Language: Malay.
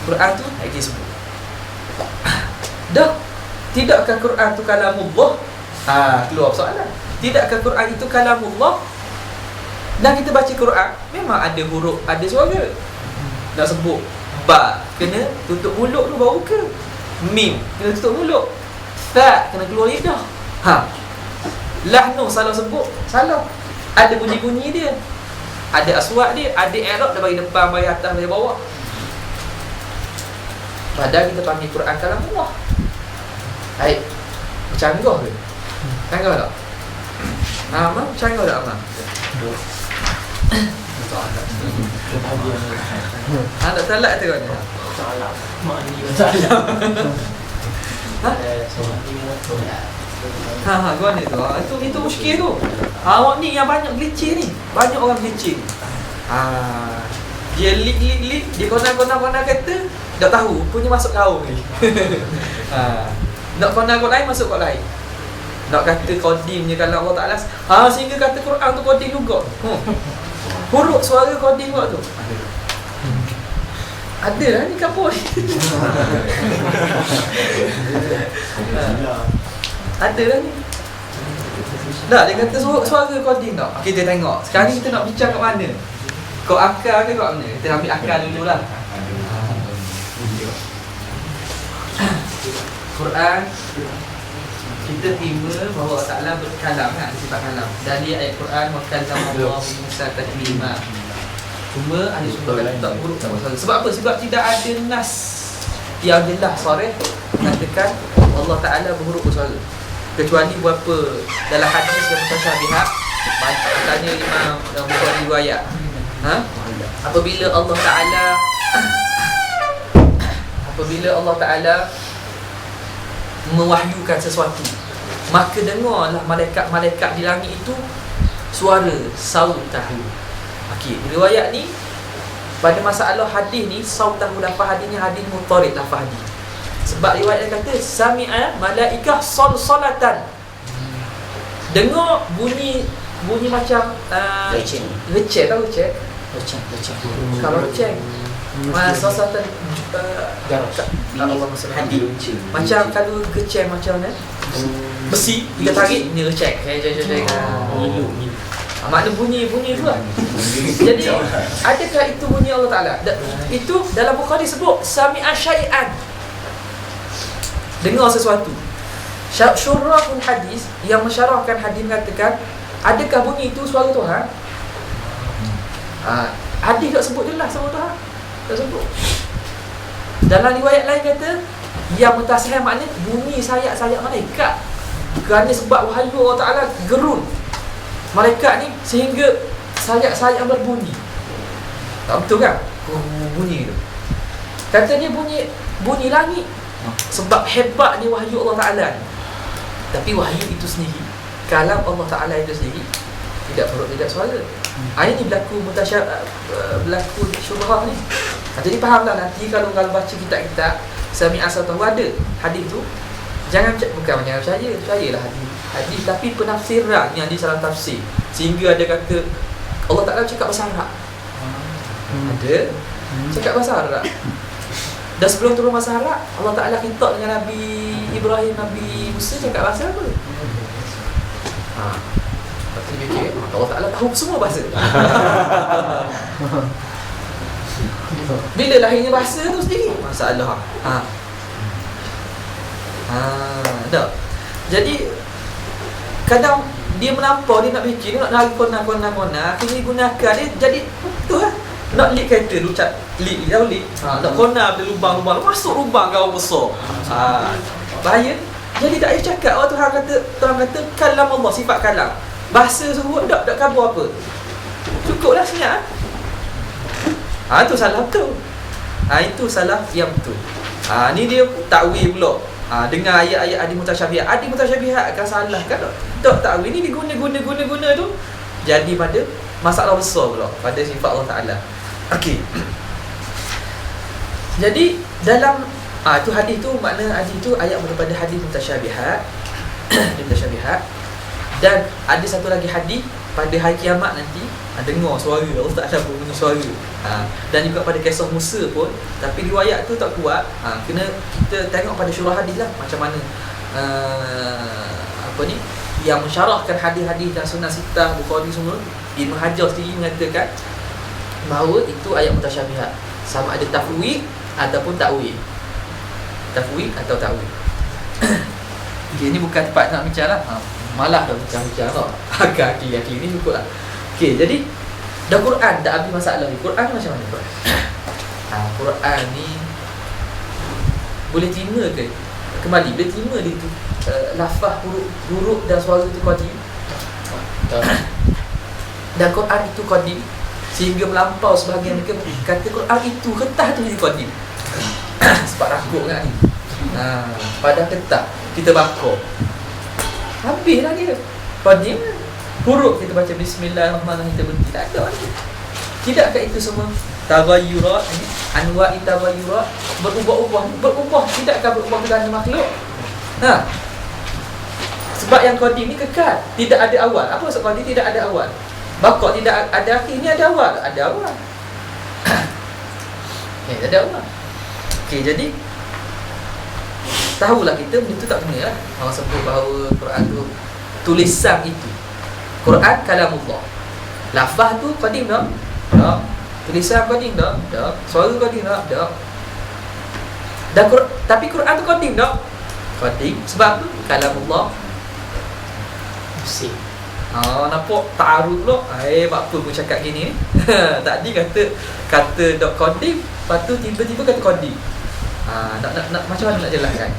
Quran tu lagi sebut. Dah, tidakkah Quran tu kalamullah? Keluar soalan. Tidakkah Quran itu kalamullah? Dan kita baca Quran, memang ada huruf, ada suara. Nak sebut ba, kena tutup mulut tu baru ke. Mim, kena tutup mulut. Ta, kena keluar lidah. Lahnu, salah sebut, salah. Ada bunyi-bunyi dia, ada aswat dia, ada i'rab dah bagi depan, bagi atas, bagi bawah. Padahal kita panggil Quran kalamullah. Baik, canggah ke? Canggah tak? Amal, canggah tak Amal? Tak talak tu kan? Talak. Makni talak. Gua ni tu. Itu muskil tu. Awak ni yang banyak glitching ni. Banyak orang glitching. Dia lik, dia kona kata tak tahu, punya masuk kau ni. Nak kona kau lain masuk kau lain. Nak kata kodingnya kalau Allah Ta'ala sehingga kata Quran tu koding juga. Huruf suara koding juga tu. Ada lah ni kapur. Ada lah ni. Tak, dia kata suara koding tak. Kita tengok. Sekarang ni kita nak bincang kat mana? Kau akal ke kat mana? Kita ambil akal dululah. Quran, kita terima bahawa Allah Ta'ala berkalam kan, sifat kalam. Dari ayat Quran, wa kallama Allah Musa taklima. Cuma ahli sunnah tak buruk tak masalah. Sebab apa? Sebab tidak ada nas yang jelas sharih mengatakan Allah Ta'ala berhuruf bersuara. Kecuali berapa dalam hadis yang mutasyabihat, tanya Imam Bukhari riwayat. Apabila Allah Ta'ala mewahyukan sesuatu, maka dengarlah malaikat-malaikat di langit itu suara sautahu. Okey, riwayat ni pada masalah hadis ni, sautahu lafaz hadisnya hadis mutarid lafaz hadis. Sebab riwayat dia kata sami'a malaikah salsalatan. Dengar bunyi macam receh tahu receh? Receh. Kalau receh salsalatan macam kalau kecil macam mana? Besi kita tarik dia receh. Makna bunyi tu lah. Jadi adakah itu bunyi Allah Ta'ala? Itu dalam Bukhari sebut sami'a syai'an, dengar sesuatu. Syurahul hadis yang mensyarahkan hadis mengatakan, adakah bunyi itu suara Tuhan? Hadis tak sebut jelas suara Tuhan, tak sebut. Dalam riwayat lain kata yang mutasahih makna bunyi sayap-sayap malaikat. Kerana sebab wahyu Allah Ta'ala gerun malaikat ni sehingga sayap-sayap berbunyi. Tak betul kan? Bunyi tu. Kata dia bunyi langit. Sebab hebatnya wahyu Allah Ta'ala ni. Tapi wahyu itu sendiri, kalam Allah Ta'ala itu sendiri tidak suara. Ini berlaku berlaku syubhah ni. Jadi fahamlah nanti kalau baca kitab-kitab sami'a sautahu ada hadis tu, jangan percayalah hadis tapi penafsiran yang disalah tafsir, sehingga ada kata Allah Ta'ala cakap bahasa Arab. Ada cakap bahasa Arab. Dan sebelum turun bahasa Arab, Allah Ta'ala khitab dengan Nabi Ibrahim, Nabi Musa cakap bahasa apa? Lepas tu fikir, Allah Ta'ala tahu semua bahasa. Bila lahirnya bahasa tu sendiri masalah. Tak. Jadi kadang dia melampau, dia nak fikir, dia nak lari kona, akhirnya gunakan dia jadi tu lah. Nak lik kereta tu cat lik tahu lik. Nak kona ada lubang-lubang, masuk lubang kau besar. Bahaya. Jadi tak payah cakap Tuhan kata kalam Allah, sifat kalam. Bahasa suruh tak kabur apa. Cukuplah senyap. Itu salah betul. Itu salah yang betul. Ni dia takwil pula. Dengan ayat-ayat hadis mutasyabihat. Hadis mutasyabihat akan salah kan? Tak takwil ni diguna tu jadi pada masalah besar pula pada sifat Allah Ta'ala. Okey. Jadi dalam itu hadis tu, makna hadis tu ayat daripada hadis mutasyabihat. Dan ada satu lagi hadis pada hari kiamat nanti dengar suara Allah Ta'ala bunyi suara. Dan juga pada kisah Musa pun, tapi riwayat tu tak kuat. Kena kita tengok pada syurah hadis lah, macam mana yang mensyarahkan hadis-hadis dan sunnah sitah Bukhari semua. Ibn Hajar sendiri mengatakan bahawa itu ayat mutasyabihat, sama ada tafwid ataupun ta'wil. Tafwid atau ta'wil. Okay, ini bukan tempat nak bincang lah. Malah dah bincang-bincang lah. Akil ni cukup lah. Okay, jadi dah Quran dah habis masalah ni. Quran ni macam mana Quran? Quran ni boleh terima ke? Kembali boleh terima dia tu lafaz, huruf dan suara tu qadim. Dan Quran itu qadim, sehingga melampau sebahagian mereka kata Quran itu kertas tu jadi qadim. Sebab rakuk kan ni. Pada kertas kita baca, habislah dia qadim. Huruf kita baca bismillahirrahmanirrahim, kita berhenti, tak ada lagi. Tidakkah itu semua taghayyurat, anwa'i taghayyurat, berubah, tidakkah berubah kerana makhluk? Sebab yang qadim ni kekal, tidak ada awal. Apa maksud qadim? Tidak ada awal. Baqa tidak ada akhir, ni ada awal. Ada awal. Ada awal. Okey, jadi tahulah kita benda tu tak benar lah. Orang sebut bahawa Quran tu tulisan itu. Quran kalamullah. Lafaz tu qadim tak? Tak. Tulisan qadim tak? Tak. Suara qadim tak? Tak. Dan tapi Quran tu qadim tak? Qadim. Sebab tu kalamullah. Pusing. Nampak ta'arud pula. Apa pun cakap gini ni. Tadi kata dok qadim, lepas tu tiba-tiba kata qadim. Nak macam mana nak jelaskan?